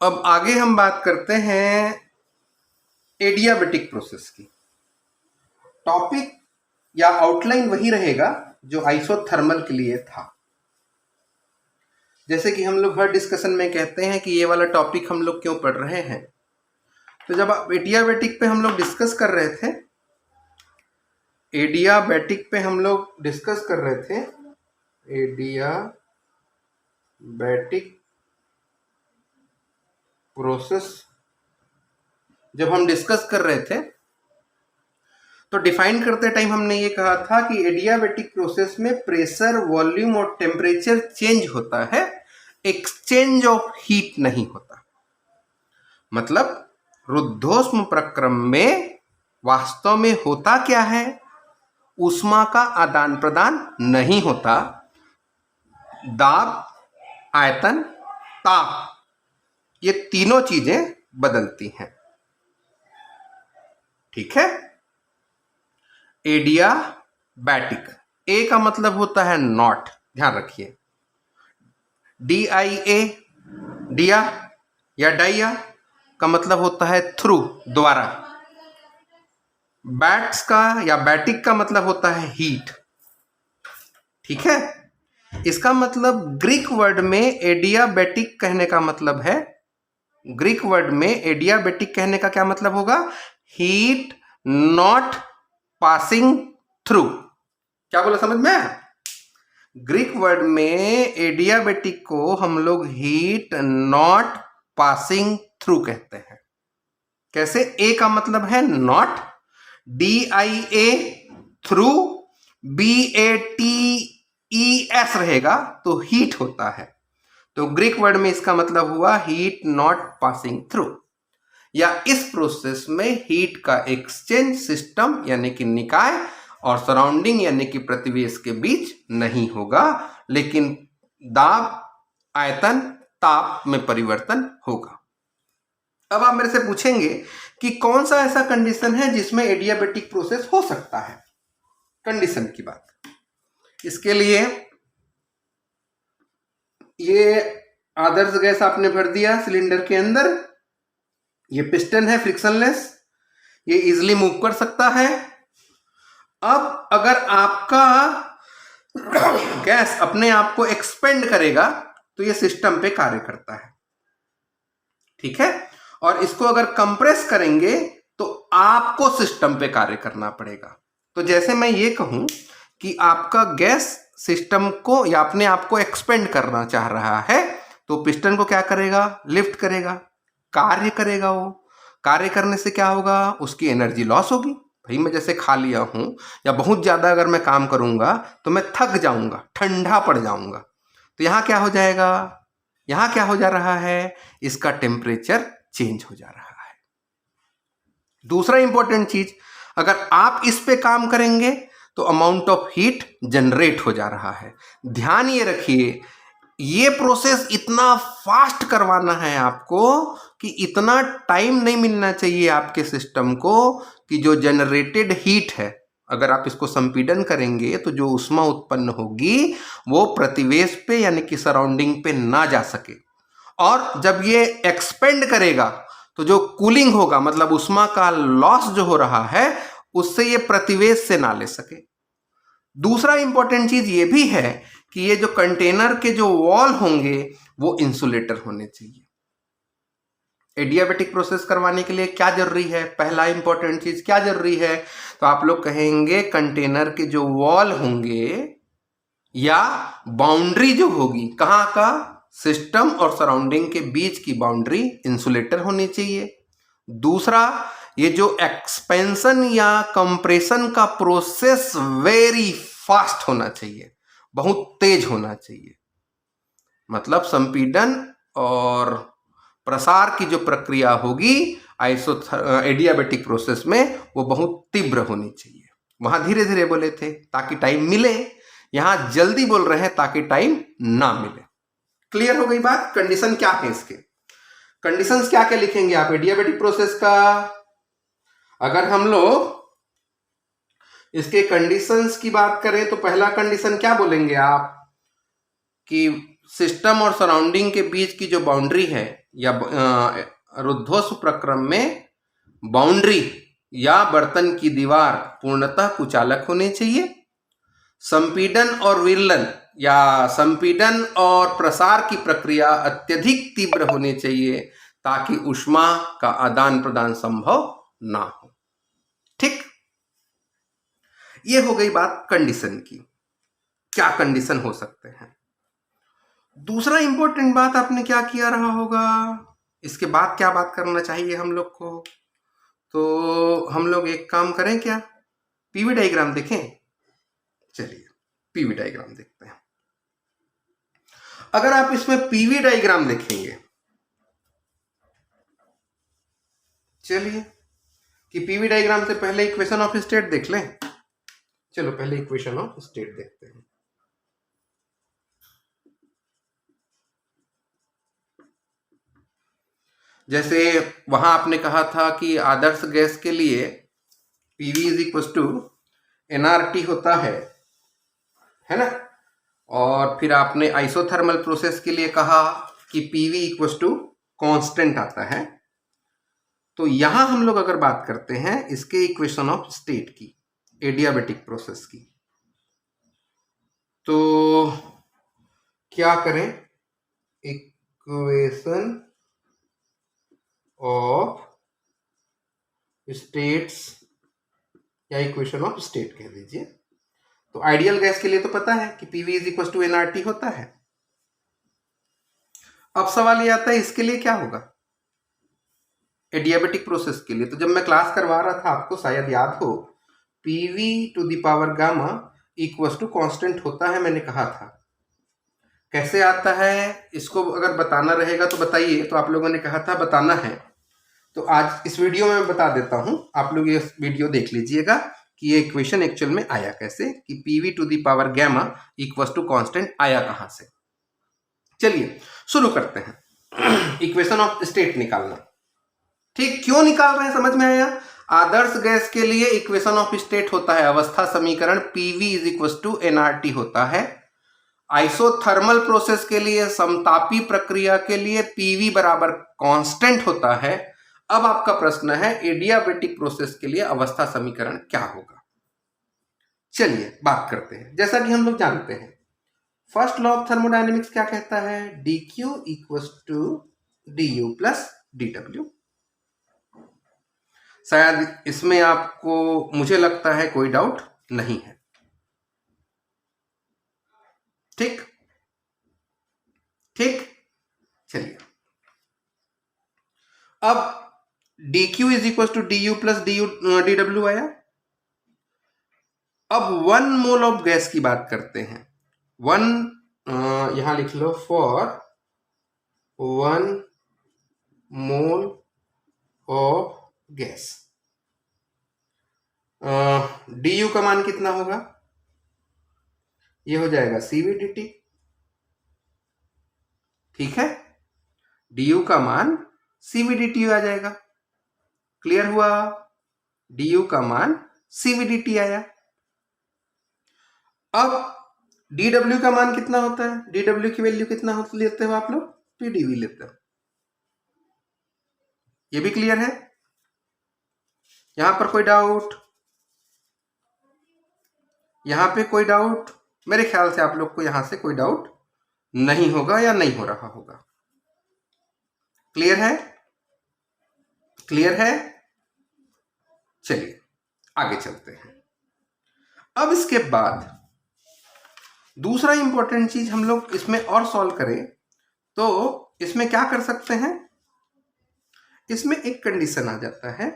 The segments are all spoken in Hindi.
अब आगे हम बात करते हैं एडियाबेटिक प्रोसेस की। टॉपिक या आउटलाइन वही रहेगा जो आइसोथर्मल के लिए था। जैसे कि हम लोग हर डिस्कशन में कहते हैं कि ये वाला टॉपिक हम लोग क्यों पढ़ रहे हैं। तो जब एडियाबेटिक पे हम लोग डिस्कस कर रहे थे, एडियाबेटिक प्रोसेस जब हम डिस्कस कर रहे थे तो डिफाइन करते टाइम हमने ये कहा था कि एडियाबेटिक प्रोसेस में प्रेशर, वॉल्यूम और टेम्परेचर चेंज होता है, एक्सचेंज ऑफ हीट नहीं होता। मतलब रुद्धोष्म प्रक्रम में वास्तव में होता क्या है, ऊष्मा का आदान प्रदान नहीं होता। दाब, आयतन, ताप, ये तीनों चीजें बदलती हैं। ठीक है। एडियाबैटिक, ए का मतलब होता है नॉट, ध्यान रखिए। DIA, डिया या डाइया का मतलब होता है थ्रू, द्वारा। बैट्स का या बैटिक का मतलब होता है हीट। ठीक है। इसका मतलब ग्रीक वर्ड में एडियाबेटिक कहने का मतलब है, ग्रीक वर्ड में एडियाबेटिक कहने का क्या मतलब होगा, हीट नॉट पासिंग थ्रू। क्या बोला, समझ में? ग्रीक वर्ड में एडियाबेटिक को हम लोग हीट नॉट पासिंग थ्रू कहते हैं। कैसे? ए का मतलब है नॉट, DIA थ्रू, BATES रहेगा तो हीट होता है। तो ग्रीक वर्ड में इसका मतलब हुआ हीट नॉट पासिंग थ्रू, या इस प्रोसेस में हीट का एक्सचेंज सिस्टम यानी कि निकाय और सराउंडिंग यानी कि प्रतिवेश के बीच नहीं होगा, लेकिन दाब, आयतन, ताप में परिवर्तन होगा। अब आप मेरे से पूछेंगे कि कौन सा ऐसा कंडीशन है जिसमें एडियाबेटिक प्रोसेस हो सकता है। कंडीशन की बात, इसके लिए ये आदर्श गैस आपने भर दिया सिलेंडर के अंदर, ये पिस्टन है फ्रिक्शनलेस, ये इजिली मूव कर सकता है। अब अगर आपका गैस अपने आप को एक्सपेंड करेगा तो ये सिस्टम पे कार्य करता है। ठीक है। और इसको अगर कंप्रेस करेंगे तो आपको सिस्टम पे कार्य करना पड़ेगा। तो जैसे मैं ये कहूं कि आपका गैस सिस्टम को या अपने आप को एक्सपेंड करना चाह रहा है, तो पिस्टन को क्या करेगा, लिफ्ट करेगा, कार्य करेगा। वो कार्य करने से क्या होगा, उसकी एनर्जी लॉस होगी। भाई मैं जैसे खा लिया हूं या बहुत ज्यादा अगर मैं काम करूंगा तो मैं थक जाऊंगा, ठंडा पड़ जाऊंगा। तो यहां क्या हो जाएगा, यहां क्या हो जा रहा है, इसका टेम्परेचर चेंज हो जा रहा है। दूसरा इंपॉर्टेंट चीज, अगर आप इस पे काम करेंगे तो अमाउंट ऑफ हीट जनरेट हो जा रहा है। ध्यान ये रखिए, ये प्रोसेस इतना फास्ट करवाना है आपको कि इतना टाइम नहीं मिलना चाहिए आपके सिस्टम को कि जो जनरेटेड हीट है, अगर आप इसको संपीड़न करेंगे तो जो ऊष्मा उत्पन्न होगी वो प्रतिवेश पे यानी कि सराउंडिंग पे ना जा सके। और जब ये एक्सपेंड करेगा तो जो कूलिंग होगा, मतलब ऊष्मा का लॉस जो हो रहा है, उससे ये प्रतिवेश से ना ले सके। दूसरा इंपॉर्टेंट चीज ये भी है कि ये जो कंटेनर के जो वॉल होंगे वो इंसुलेटर होने चाहिए। एडियाबेटिक प्रोसेस करवाने के लिए क्या जरूरी है, पहला इंपॉर्टेंट चीज क्या जरूरी है, तो आप लोग कहेंगे कंटेनर के जो वॉल होंगे या बाउंड्री जो होगी, कहाँ का, सिस्टम और सराउंडिंग के बीच की बाउंड्री इंसुलेटर होनी चाहिए। दूसरा, ये जो एक्सपेंशन या कंप्रेशन का प्रोसेस वेरी फास्ट होना चाहिए, बहुत तेज होना चाहिए। मतलब संपीड़न और प्रसार की जो प्रक्रिया होगी एडियाबेटिक प्रोसेस में, वो बहुत तीव्र होनी चाहिए। वहां धीरे धीरे बोले थे ताकि टाइम मिले, यहां जल्दी बोल रहे हैं ताकि टाइम ना मिले। क्लियर हो गई बात? कंडीशन क्या है इसके, कंडीशंस क्या क्या लिखेंगे आप एडियाबेटिक प्रोसेस का? अगर हम लोग इसके कंडीशंस की बात करें तो पहला कंडीशन क्या बोलेंगे आप, कि सिस्टम और सराउंडिंग के बीच की जो बाउंड्री है या रुद्धोष्म प्रक्रम में बाउंड्री या बर्तन की दीवार पूर्णतः कुचालक होनी चाहिए। संपीडन और विरलन या संपीडन और प्रसार की प्रक्रिया अत्यधिक तीव्र होनी चाहिए ताकि ऊष्मा का आदान प्रदान संभव ना हो। ठीक, ये हो गई बात कंडीशन की, क्या कंडीशन हो सकते हैं। दूसरा इंपॉर्टेंट बात आपने क्या किया रहा होगा, इसके बाद क्या बात करना चाहिए हम लोग को, तो हम लोग एक काम करें, क्या पीवी डायग्राम देखें। चलिए पीवी डायग्राम देखते हैं। अगर आप इसमें पीवी डायग्राम देखेंगे, चलिए कि पीवी डायग्राम से पहले इक्वेशन ऑफ स्टेट देख लें। चलो पहले इक्वेशन ऑफ स्टेट देखते हैं। जैसे वहां आपने कहा था कि आदर्श गैस के लिए PV is equal to NRT होता है ना। और फिर आपने आइसोथर्मल प्रोसेस के लिए कहा कि पीवी इक्वल टू कांस्टेंट आता है। तो यहां हम लोग अगर बात करते हैं इसके इक्वेशन ऑफ स्टेट की, एडियाबेटिक प्रोसेस की, तो क्या करें, इक्वेशन ऑफ स्टेट्स या इक्वेशन ऑफ स्टेट कह दीजिए। तो आइडियल गैस के लिए तो पता है कि PV is equal to NRT होता है। अब सवाल ये आता है इसके लिए क्या होगा, एडियाबेटिक प्रोसेस के लिए। तो जब मैं क्लास करवा रहा था आपको शायद याद हो, PV to the power gamma equal to constant होता है, मैंने कहा था। कैसे आता है इसको अगर बताना रहेगा तो बताइए, तो आप लोगों ने कहा था बताना है, तो आज इस वीडियो में बता देता हूं। आप लोग ये वीडियो देख लीजिएगा कि ये इक्वेशन एक्चुअल में आया कैसे, कि PV to the power gamma equal to constant आया कहां से। चलिए शुरू करते हैं इक्वेशन ऑफ स्टेट निकालना। ठीक, क्यों निकाल रहे हैं समझ में आया। आदर्श गैस के लिए इक्वेशन ऑफ स्टेट होता है, अवस्था समीकरण PV is equal to NRT होता है। आइसोथर्मल प्रोसेस के लिए, समतापी प्रक्रिया के लिए पीवी बराबर कांस्टेंट होता है। अब आपका प्रश्न है एडियाबेटिक प्रोसेस के लिए अवस्था समीकरण क्या होगा। चलिए बात करते हैं। जैसा कि हम लोग जानते हैं फर्स्ट लॉ ऑफ थर्मोडायनेमिक्स क्या कहता है, dq equals to du plus dw। शायद इसमें आपको, मुझे लगता है, कोई डाउट नहीं है। ठीक ठीक, चलिए अब dq is equal to du plus dw आया। अब 1 मोल ऑफ गैस की बात करते हैं। 1 यहां लिख लो, for 1 mole of gas du का मान कितना होगा, ये हो जाएगा CVDT। ठीक है, du का मान CVDT आ जाएगा। क्लियर हुआ, du का मान CVDT आया। अब dw का मान कितना होता है, dw की वैल्यू कितना लेते हो आप लोग, pdv लेते हो। ये भी क्लियर है, यहां पर कोई डाउट, यहां पे कोई डाउट, मेरे ख्याल से आप लोग को यहां से कोई डाउट नहीं होगा या नहीं हो रहा होगा। क्लियर है, क्लियर है। चलिए आगे चलते हैं। अब इसके बाद दूसरा इंपॉर्टेंट चीज हम लोग इसमें और सॉल्व करें तो इसमें क्या कर सकते हैं, इसमें एक कंडीशन आ जाता है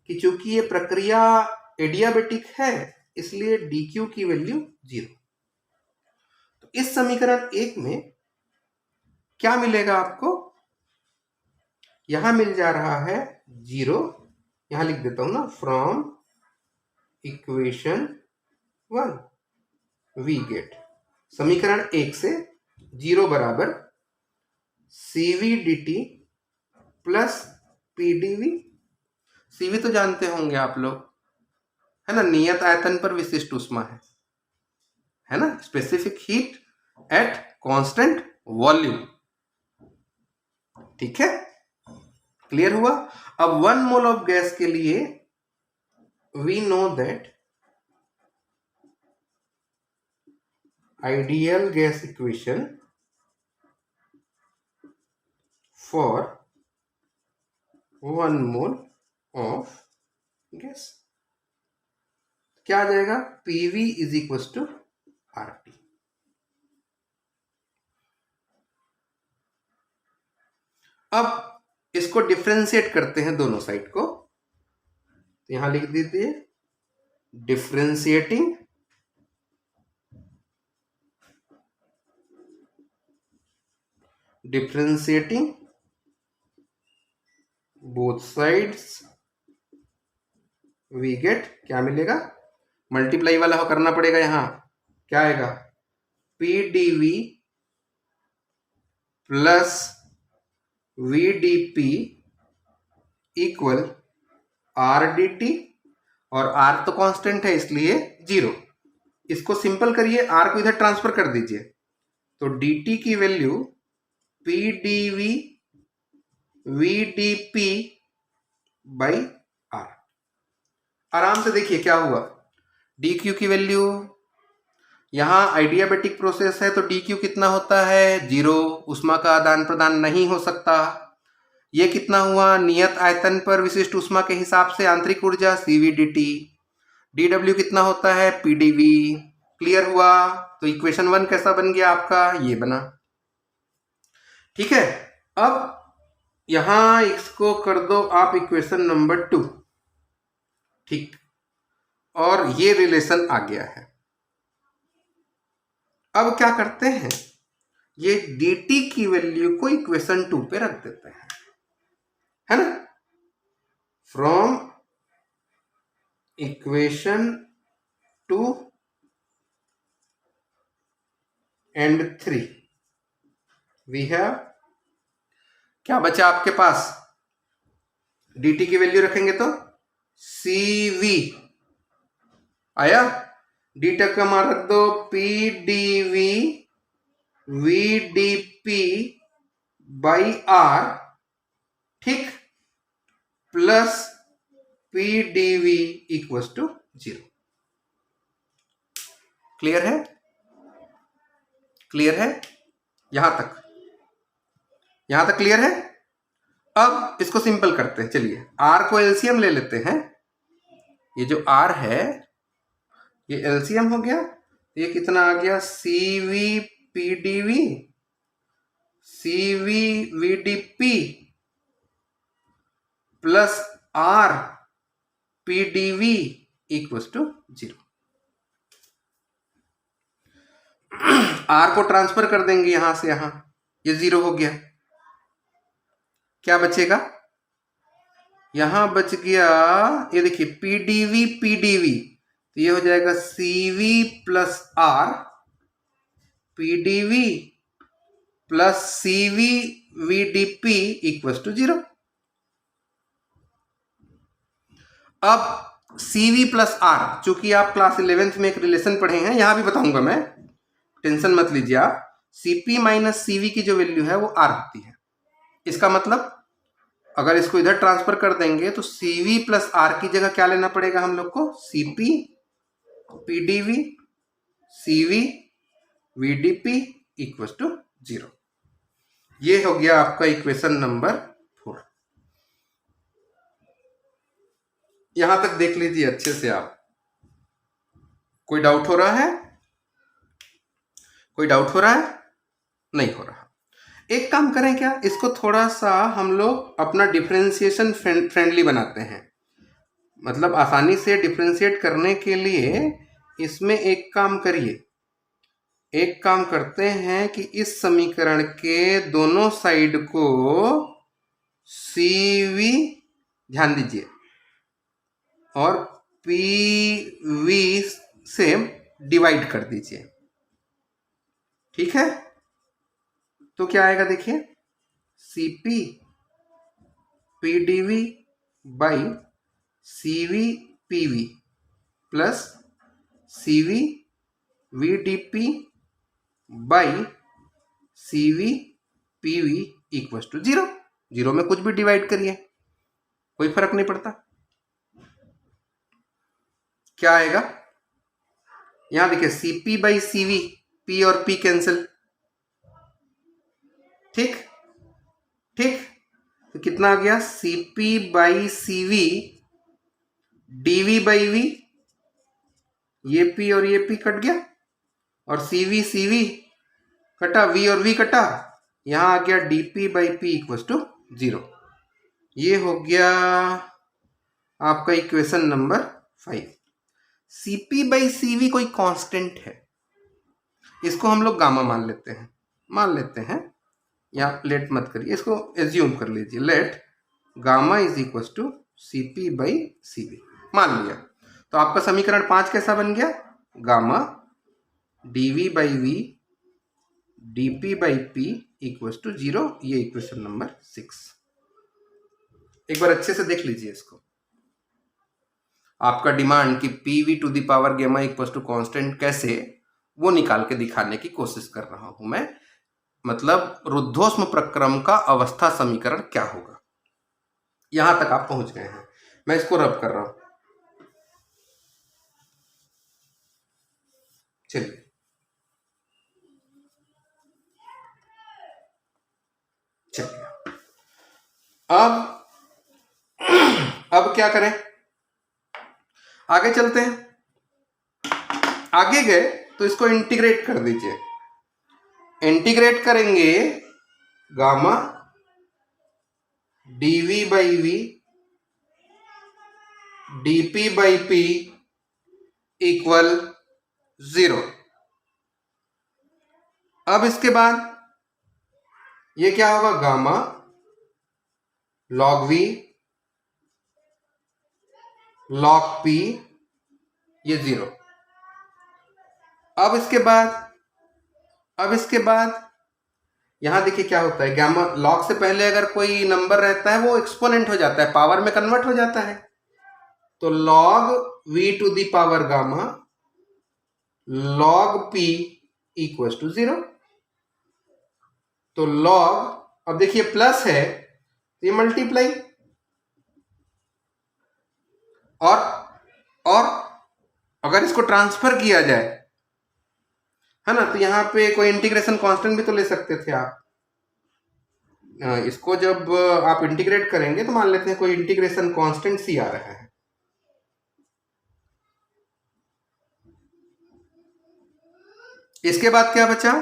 कि चूंकि ये प्रक्रिया एडियाबेटिक है इसलिए dq की वैल्यू 0। तो इस समीकरण 1 में क्या मिलेगा आपको, यहां मिल जा रहा है 0, यहां लिख देता हूं ना, फ्रॉम इक्वेशन 1 वी गेट, समीकरण 1 से 0 बराबर CVDT प्लस PdV। CV तो जानते होंगे आप लोग, है ना, नियत आयतन पर विशिष्ट ऊष्मा है ना, specific heat at constant volume. ठीक है, क्लियर हुआ। अब 1 मोल ऑफ गैस के लिए we know that ideal gas equation for 1 mole of gas क्या आ जाएगा? PV is equal to RT। अब इसको डिफ्रेंशिएट करते हैं दोनों साइड को, यहां लिख दीजिए differentiating both sides we get, क्या मिलेगा? मल्टीप्लाई वाला हो करना पड़ेगा, यहां क्या आएगा? PdV plus VdP equal RdT, और R तो कांस्टेंट है इसलिए 0। इसको सिंपल करिए, R को इधर ट्रांसफर कर दीजिए, तो dt की value PdV VdP by R। आराम से देखिए क्या हुआ, dq की वैल्यू, यहां आइडियाबैटिक प्रोसेस है तो dq कितना होता है? 0, उष्मा का आदान प्रदान नहीं हो सकता। ये कितना हुआ? नियत आयतन पर विशिष्ट उष्मा के हिसाब से आंतरिक ऊर्जा CVdT। dw कितना होता है? PdV। क्लियर हुआ? तो इक्वेशन 1 कैसा बन गया आपका? ये बना। ठीक है, अब यहां इसको कर दो आप इक्वेशन नंबर 2। ठीक, और ये रिलेशन आ गया है। अब क्या करते हैं, ये dt की वैल्यू को इक्वेशन 2 पे रख देते हैं, है ना? From equation 2 and 3 we have, क्या बचा आपके पास? dt की वैल्यू रखेंगे तो CV आया, डी तक का मान रख दो PdV VdP बाई R, ठीक, plus PdV equals to 0। Clear है? क्लियर है? यहां तक क्लियर है? अब इसको सिंपल करते हैं, चलिए R को एलसीएम ले लेते हैं। ये जो R है ये एलसीएम हो गया, ये कितना आ गया? CVPdV CVVdP plus RPdV equals to 0। R को ट्रांसफर कर देंगे यहां से यहां, ये 0 हो गया। क्या बचेगा? यहां बच गया, ये देखिए PdV तो ये हो जाएगा CV plus R PdV plus CVVdP equals to 0। अब CV प्लस R, चूंकि आप क्लास 11th में एक रिलेशन पढ़े हैं, यहां भी बताऊंगा मैं, टेंशन मत लीजिए आप। CP माइनस CV की जो वैल्यू है वो R होती है। इसका मतलब अगर इसको इधर ट्रांसफर कर देंगे तो CV प्लस R की जगह क्या लेना पड़ेगा हम लोग को? CP PdV CV VdP equals to 0। ये हो गया आपका इक्वेशन नंबर 4। यहां तक देख लीजिए अच्छे से आप। कोई डाउट हो रहा है? कोई डाउट हो रहा है? नहीं हो रहा। एक काम करें क्या, इसको थोड़ा सा हम लोग अपना डिफरेंशिएशन फ्रेंडली बनाते हैं, मतलब आसानी से डिफरेंशिएट करने के लिए इसमें एक काम करिए, एक काम करते हैं कि इस समीकरण के दोनों साइड को CV, ध्यान दीजिए, और PV से डिवाइड कर दीजिए। ठीक है, तो क्या आएगा देखिए, CP PdV by CV PV plus CV VdP by CV PV equals to 0। 0 में कुछ भी डिवाइड करिए, कोई फर्क नहीं पड़ता। क्या आएगा? यहां देखिए CP बाई CV, P और P कैंसिल, ठीक ठीक। तो कितना आ गया? CP by CV DV by V, ये P और ये P कट गया, और CV CV कटा, V और V कटा, यहां आ गया DP by P equals to 0। ये हो गया आपका equation number 5। CP by CV कोई कांस्टेंट है, इसको हम लोग गामा मान लेते हैं, यहाँ लेट मत करिए, इसको एज्यूम कर लीजिए। Let gamma is equal to CP by CV मान लिया। तो आपका समीकरण 5 कैसा बन गया? Gamma DV by V DP by P equal to 0। ये इक्वेशन नंबर 6। एक बार अच्छे से देख लीजिए इसको। आपका डिमांड कि PV to the power gamma equal to constant कैसे, वो निकाल के दिखाने की कोशिश कर रहा हूं मैं। मतलब रुद्धोष्म प्रक्रम का अवस्था समीकरण क्या होगा, यहां तक आप पहुंच गए हैं। मैं इसको रब कर रहा हूं, चलिए। अब क्या करें? आगे चलते हैं। आगे गए तो इसको इंटीग्रेट कर दीजिए। इंटीग्रेट करेंगे gamma DV by V DP by P equal 0। अब इसके बाद ये क्या होगा? Gamma log V log P, ये 0। अब इसके बाद यहां देखिए क्या होता है। गामा log से पहले अगर कोई नंबर रहता है वो एक्सपोनेंट हो जाता है, पावर में कन्वर्ट हो जाता है। तो log V to the power gamma log P equal to 0। तो log, अब देखिए प्लस है तो ये मल्टीप्लाई, और अगर इसको ट्रांसफर किया जाए, है ना, तो यहां पे कोई इंटीग्रेशन कांस्टेंट भी तो ले सकते थे आप। इसको जब आप इंटीग्रेट करेंगे तो मान लेते हैं कोई इंटीग्रेशन कांस्टेंट C आ रहा है। इसके बाद क्या बचा?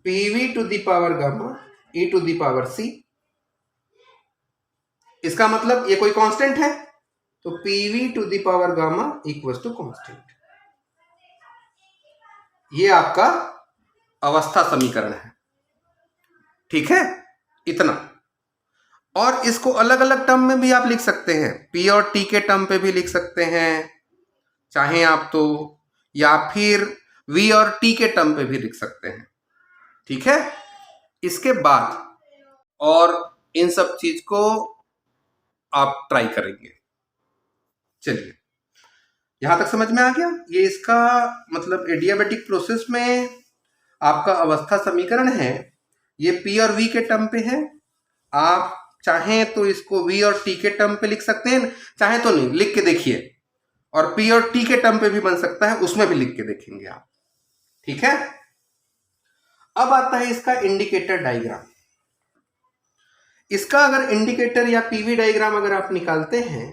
PV to the power gamma E to the power C। इसका मतलब ये कोई कांस्टेंट है, तो PV to the power gamma equals to constant. ये आपका अवस्था समीकरण है, ठीक है, इतना। और इसको अलग अलग टर्म में भी आप लिख सकते हैं, P और T के टर्म पे भी लिख सकते हैं चाहे आप तो, या फिर V और T के टर्म पे भी लिख सकते हैं, ठीक है। इसके बाद और इन सब चीज को आप ट्राई करेंगे। चलिए, यहां तक समझ में आ गया। ये इसका मतलब एडियाबेटिक प्रोसेस में आपका अवस्था समीकरण है, ये P और V के टर्म पे है। आप चाहें तो इसको V और T के टर्म पे लिख सकते हैं, चाहे तो नहीं, लिख के देखिए। और P और T के टर्म पे भी बन सकता है, उसमें भी लिख के देखेंगे आप, ठीक है। अब आता है इसका इंडिकेटर डायग्राम। इसका अगर इंडिकेटर या PV डायग्राम अगर आप निकालते हैं,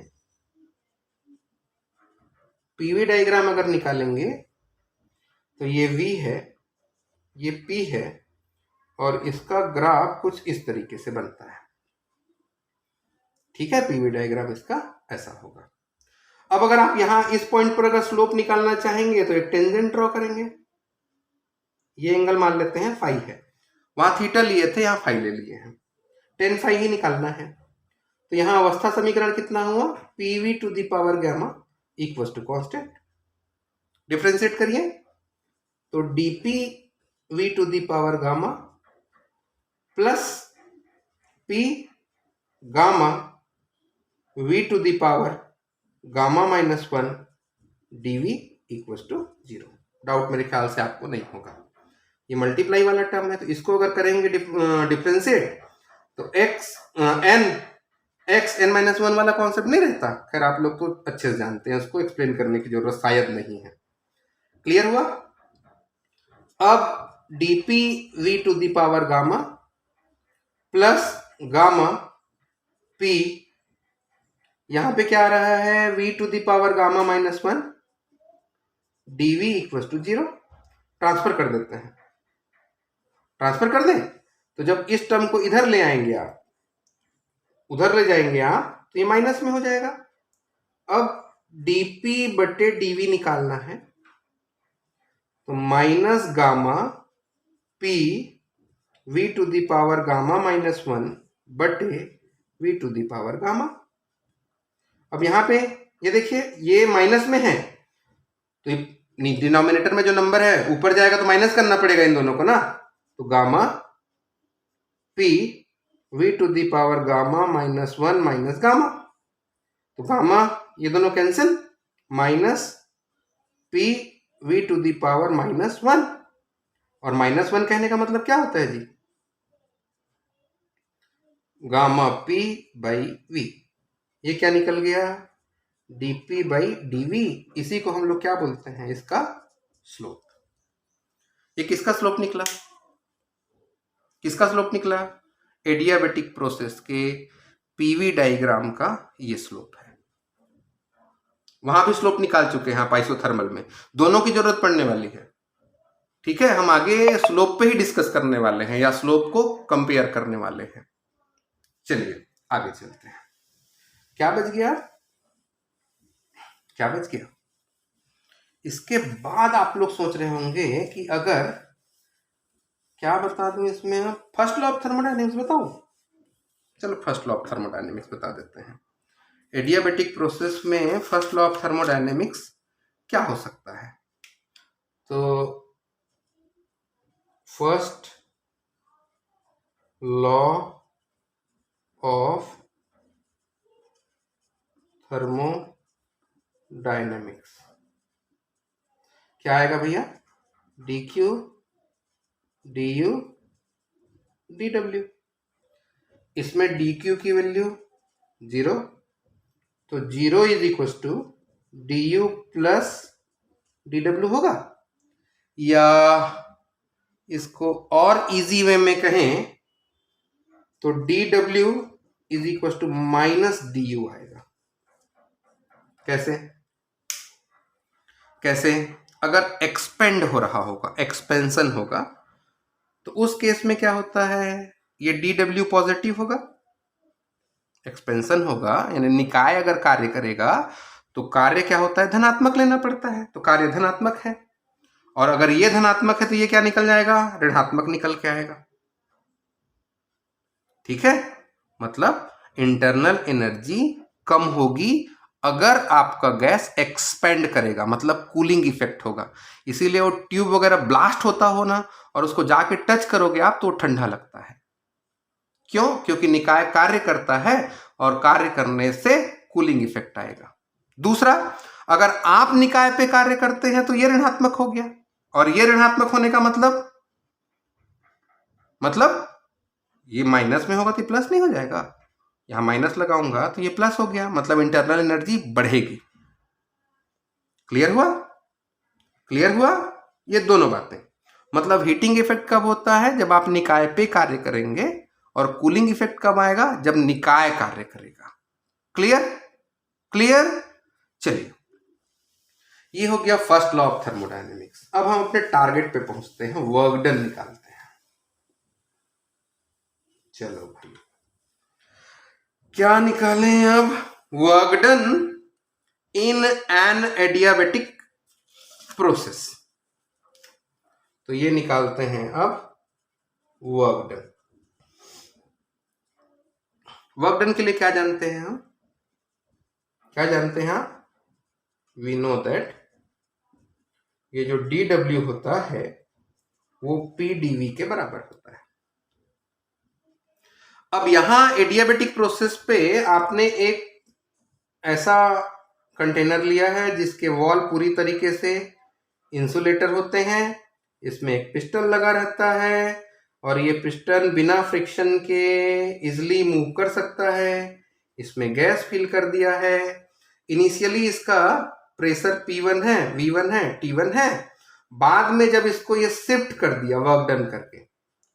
PV डायग्राम अगर निकालेंगे तो ये V है, ये P है, और इसका ग्राफ कुछ इस तरीके से बनता है, ठीक है। PV डायग्राम इसका ऐसा होगा। अब अगर आप यहां इस पॉइंट पर अगर स्लोप निकालना चाहेंगे तो एक टेंजेंट ड्रॉ करेंगे। ये एंगल मान लेते हैं फाई है, वहां थीटा लिए थे, यहां फाई ले लिए हैं, टेन फाई ही निकालना है। तो यहां अवस्था समीकरण कितना हुआ? PV to the power gamma equal to constant. Differentiate करिए तो DP V to the power gamma plus P gamma V to the power gamma minus 1 DV equal to 0। Doubt मेरे ख्याल से आपको नहीं होगा। ये मल्टीप्लाई वाला टर्म है, तो इसको अगर करेंगे डिफ्रेंशिएट तो एक्स एन माइनस वन वाला कॉन्सेप्ट नहीं रहता। खैर आप लोग तो अच्छे से जानते हैं, उसको एक्सप्लेन करने की जरूरत शायद नहीं है। क्लियर हुआ? अब dp v to the power gamma plus gamma p, यहां पे क्या आ रहा है, v to the power gamma minus one dv equal to 0। Transfer कर देते हैं, ट्रांसफर कर दें तो जब इस टर्म को इधर ले आएंगे आप, उधर ले जाएंगे आप, तो ये माइनस में हो जाएगा। अब dp बटे dv निकालना है, तो minus gamma p v to the power gamma minus one बटे v to the power gamma. अब यहां पे ये देखिए ये माइनस में है, तो डिनोमिनेटर में जो नंबर है ऊपर जाएगा तो माइनस करना पड़ेगा इन दोनों को ना, तो gamma p v to the power gamma minus one minus gamma, तो गामा ये दोनों cancel, minus p v to the power minus one, और माइनस वन कहने का मतलब क्या होता है जी, गामा p बाई v। ये क्या निकल गया, dp बाई dv। इसी को हम लोग क्या बोलते हैं, इसका स्लोप। ये किसका स्लोप निकला, किसका स्लोप निकला, एडियाबेटिक प्रोसेस के पीवी डायग्राम का ये स्लोप है। वहां भी स्लोप निकाल चुके हैं आप आइसोथर्मल में, दोनों की जरूरत पड़ने वाली है। ठीक है, हम आगे स्लोप पे ही डिस्कस करने वाले हैं या स्लोप को कंपेयर करने वाले हैं। चलिए आगे चलते हैं। क्या बच गया, क्या बच गया? इसके बाद आप लोग सोच रहे होंगे कि अगर क्या बता दूं इसमें, फर्स्ट लॉ ऑफ थर्मोडायनेमिक्स बताऊं? चलो फर्स्ट लॉ ऑफ थर्मोडायनेमिक्स बता देते हैं। एडियाबेटिक प्रोसेस में फर्स्ट लॉ ऑफ थर्मोडायनेमिक्स क्या हो सकता है? तो फर्स्ट लॉ ऑफ थर्मोडायनेमिक्स क्या आएगा भैया, dq du dw। इसमें dq की वैल्यू 0, तो 0 is equal to du plus dw होगा, या इसको और इजी वे में कहें तो dw is equal to minus du आएगा। कैसे, कैसे? अगर एक्सपेंड हो रहा होगा, एक्सपेंशन होगा, तो उस केस में क्या होता है, ये dw पॉजिटिव होगा, एक्सपेंशन होगा यानी निकाय अगर कार्य करेगा तो कार्य क्या होता है, धनात्मक लेना पड़ता है, तो कार्य धनात्मक है। और अगर ये धनात्मक है तो ये क्या निकल जाएगा, ऋणात्मक निकल के आएगा। ठीक है, मतलब इंटरनल एनर्जी कम होगी अगर आपका गैस एक्सपेंड करेगा, मतलब कूलिंग इफेक्ट होगा। इसीलिए वो ट्यूब वगैरह ब्लास्ट होता हो ना, और उसको जाके टच करोगे आप तो ठंडा लगता है। क्यों? क्योंकि निकाय कार्य करता है और कार्य करने से कूलिंग इफेक्ट आएगा। दूसरा, अगर आप निकाय पे कार्य करते हैं तो ये ऋणात्मक हो गया, और ये ऋणात्मक होने का मतलब ये माइनस में होगा तो प्लस नहीं हो जाएगा, यहां माइनस लगाऊंगा तो ये प्लस हो गया, मतलब इंटरनल एनर्जी बढ़ेगी। क्लियर हुआ, क्लियर हुआ? ये दोनों बातें, मतलब हीटिंग इफेक्ट कब होता है, जब आप निकाय पे कार्य करेंगे, और कूलिंग इफेक्ट कब आएगा, जब निकाय कार्य करेगा। Clear, clear? चलिए, ये हो गया फर्स्ट लॉ ऑफ थर्मोडायनेमिक्स। अब हम अपने टारगेट पे पहुंचते हैं, वर्क डन निकालते हैं। चलो भाई, क्या निकालें अब, work done in an adiabatic process. तो ये निकालते हैं अब वर्क डन। वर्क डन के लिए क्या जानते हैं हम, क्या जानते हैं आप? वी नो दैट ये जो dw होता है वो pdv के बराबर होता है। अब यहां एडियाबेटिक प्रोसेस पे आपने एक ऐसा कंटेनर लिया है जिसके वॉल पूरी तरीके से इंसुलेटर होते हैं, इसमें एक पिस्टन लगा रहता है और ये पिस्टन बिना फ्रिक्शन के इजिली मूव कर सकता है। इसमें गैस फिल कर दिया है। इनिशियली इसका प्रेशर P1 है, V1 है, T1 है। बाद में जब इसको ये शिफ्ट कर दिया वर्क डन करके,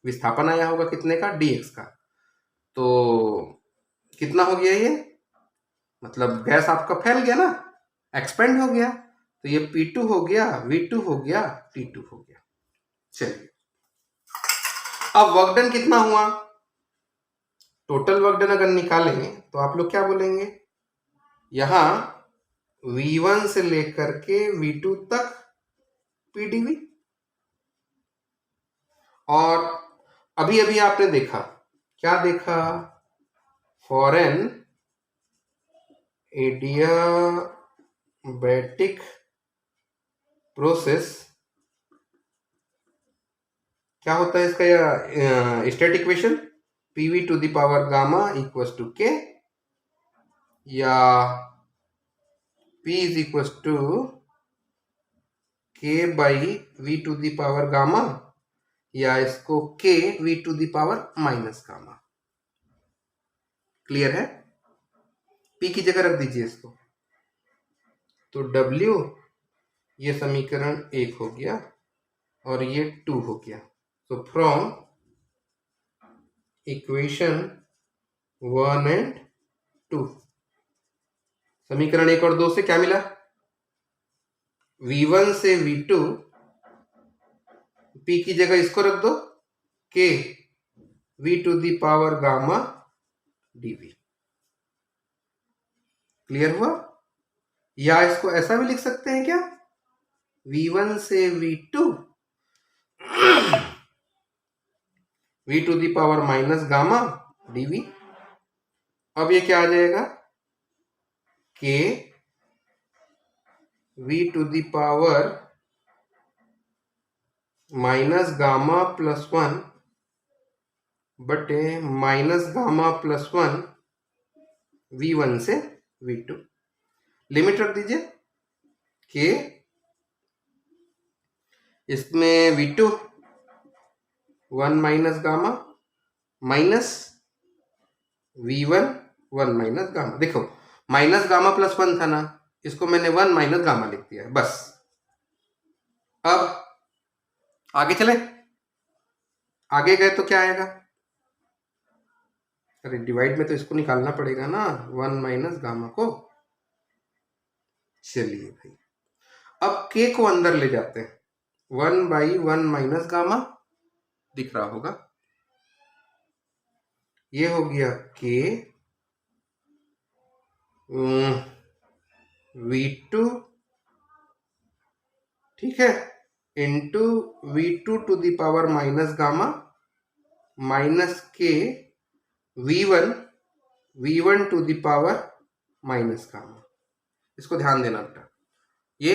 विस्थापन आया होगा कितने का, dx का, तो कितना हो गया ये, मतलब गैस आपका फैल गया ना, एक्सपेंड हो गया, तो ये P2 हो गया, V2 हो गया, T2 हो गया। चलिए अब वर्क डन कितना हुआ, टोटल वर्क डन अगर निकालें तो आप लोग क्या बोलेंगे, यहां V1 से लेकर के V2 तक PdV, और अभी अभी आपने देखा, क्या देखा, फॉर एन एडियाबैटिक प्रोसेस, क्या होता है इसका state equation, PV to the power gamma equals to K, या P is equals to K by V to the power gamma, या इसको K V to the power minus gamma. Clear है, P की जगह रख दीजिए इसको, तो W ये समीकरण 1 हो गया और ये 2 हो गया। तो फ्रॉम इक्वेशन 1 एंड 2, समीकरण 1 और 2 से क्या मिला, V1 से V2, P की जगह इसको रख दो, K V to the power gamma dV। Clear हुआ, या इसको ऐसा भी लिख सकते हैं क्या, V1 से V2 V to the power minus gamma dV। अब ये क्या आ जाएगा, K V to the power minus gamma plus 1 बटे माइनस गामा प्लस 1 V1 से V2। लिमिट रख दीजिए, K इसमें V2 1 minus gamma minus V1 1 minus gamma. देखो माइनस गामा प्लस 1 था ना, इसको मैंने 1 माइनस गामा लिख दिया है बस। अब आगे चले, आगे गए तो क्या आएगा, अरे डिवाइड में तो इसको निकालना पड़ेगा ना, 1 माइनस गामा को। चलिए भाई अब K को अंदर ले जाते हैं, 1 बाई 1 माइनस गामा दिख रहा होगा, ये हो गया K V2, ठीक है, into V2 to the power minus gamma minus K V1 to the power minus gamma. इसको ध्यान देना बेटा, ये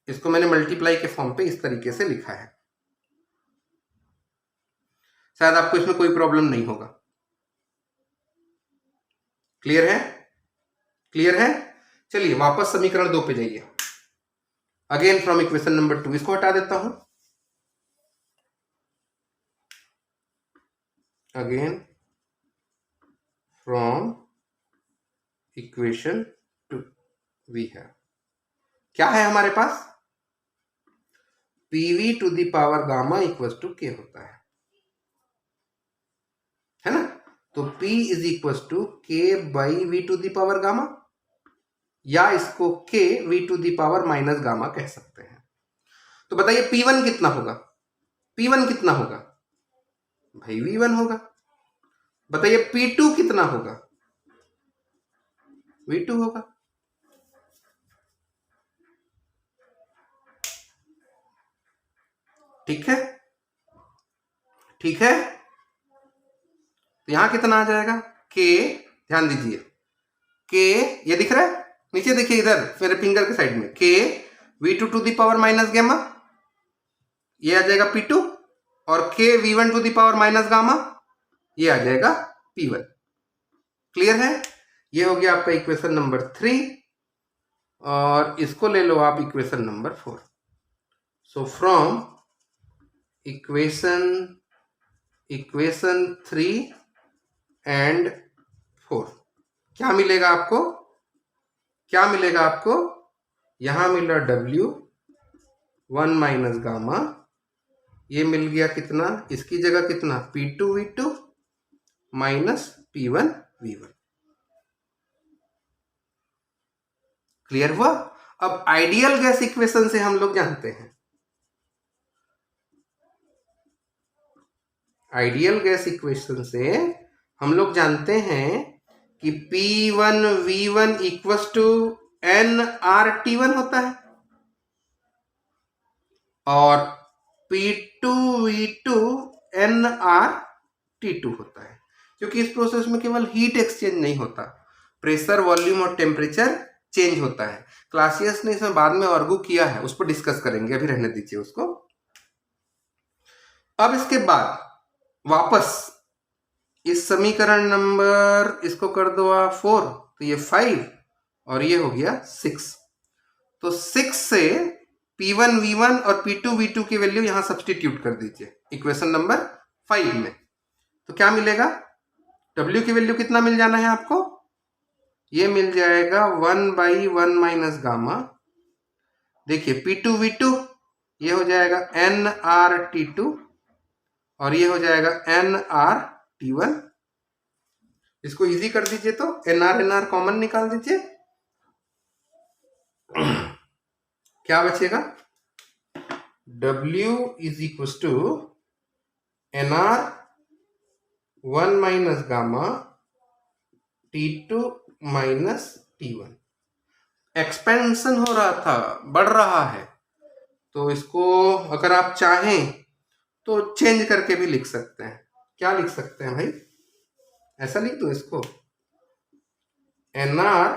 इसको मैंने मल्टीप्लाई के फॉर्म पे इस तरीके से लिखा है, शायद आपको इसमें कोई प्रॉब्लम नहीं होगा। क्लियर है, क्लियर है। चलिए वापस समीकरण 2 पे जाइए, अगेन फ्रॉम इक्वेशन नंबर 2, इसको हटा देता हूं, अगेन फ्रॉम इक्वेशन 2 वी है, क्या है हमारे पास, PV to the power gamma equals to K होता है ना, तो P is equals to K by V to the power gamma, या इसको K V to the power minus gamma कह सकते हैं। तो बताइए P1 कितना होगा, P1 कितना होगा भाई V1 होगा। बताइए P2 कितना होगा, V2 होगा। ठीक है, ठीक है, तो यहां कितना आ जाएगा, K, ध्यान दीजिए, K ये दिख रहा है नीचे, देखिए इधर मेरे फिंगर के साइड में, K V2 to the power minus gamma, ये आ जाएगा P2, और K V1 to the power minus gamma, ये आ जाएगा P1। क्लियर है, ये हो गया आपका इक्वेशन नंबर 3, और इसको ले लो आप equation number 4। So from equation 3 and 4 क्या मिलेगा आपको? यहां मिला W 1 माइनस गामा, ये मिल गया कितना, इसकी जगह कितना P2 V2 minus P1 V1। Clear हुआ? अब आइडियल गैस इक्वेशन से हम लोग जानते हैं, आइडियल गैस इक्वेशन से हम लोग जानते हैं कि P1 V1 equals to nRT1 होता है और P2 V2 nRT2 होता है, क्योंकि इस प्रोसेस में केवल हीट एक्सचेंज नहीं होता, प्रेशर, वॉल्यूम और टेम्परेचर चेंज होता है। क्लासियस ने इसमें बाद में आर्गू किया है, उस पर डिस्कस करेंगे, अभी रहने दीजिए उसको। अब इसके बाद वापस इस समीकरण नंबर, इसको कर दो आप 4, तो ये 5 और ये हो गया 6। तो 6 से P1 V1 और P2 V2 की वैल्यू यहां सब्सटीट्यूट कर दीजिए इक्वेशन नंबर 5 में, तो क्या मिलेगा? W की वैल्यू कितना मिल जाना है आपको? ये मिल जाएगा 1/1 माइनस गामा। देखिए P2 V2 ये हो जाएगा nRT2 और ये हो जाएगा nRT1। इसको इजी कर दीजिए, तो nR कॉमन निकाल दीजिए, क्या बचेगा? W is equal to nR 1 minus gamma T2 minus T1। Expansion हो रहा था, बढ़ रहा है, तो इसको अगर आप चाहें तो चेंज करके भी लिख सकते हैं। क्या लिख सकते हैं भाई? ऐसा लिख दो इसको, nR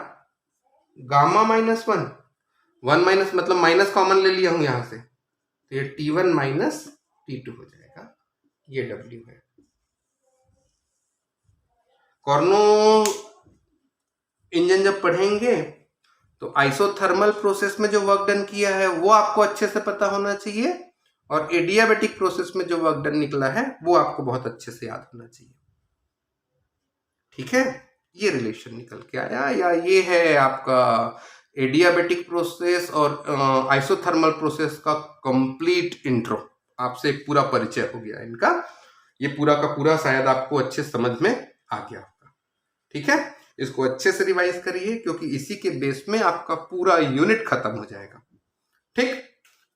गामा माइनस 1 माइनस मतलब माइनस कॉमन ले लिया हूं यहां से, तो ये T1 माइनस T2 हो जाएगा, ये W है। कॉर्नो इंजन जब पढ़ेंगे तो आइसोथर्मल प्रोसेस में जो वर्क डन किया है वो आपको अच्छे से पता होना चाहिए, और एडियाबेटिक प्रोसेस में जो वर्क डन निकला है वो आपको बहुत अच्छे से याद होना चाहिए। ठीक है, ये रिलेशन निकल के आया, या ये है आपका एडियाबेटिक प्रोसेस और आइसोथर्मल प्रोसेस का कंप्लीट इंट्रो। आपसे एक पूरा परिचय हो गया इनका, ये पूरा का पूरा शायद आपको अच्छे समझ में आ गया होगा। ठीक है, इसको अच्छे से रिवाइज करिए, क्योंकि इसी के बेस में आपका पूरा यूनिट खत्म हो जाएगा। ठीक,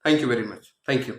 thank you very much, thank you.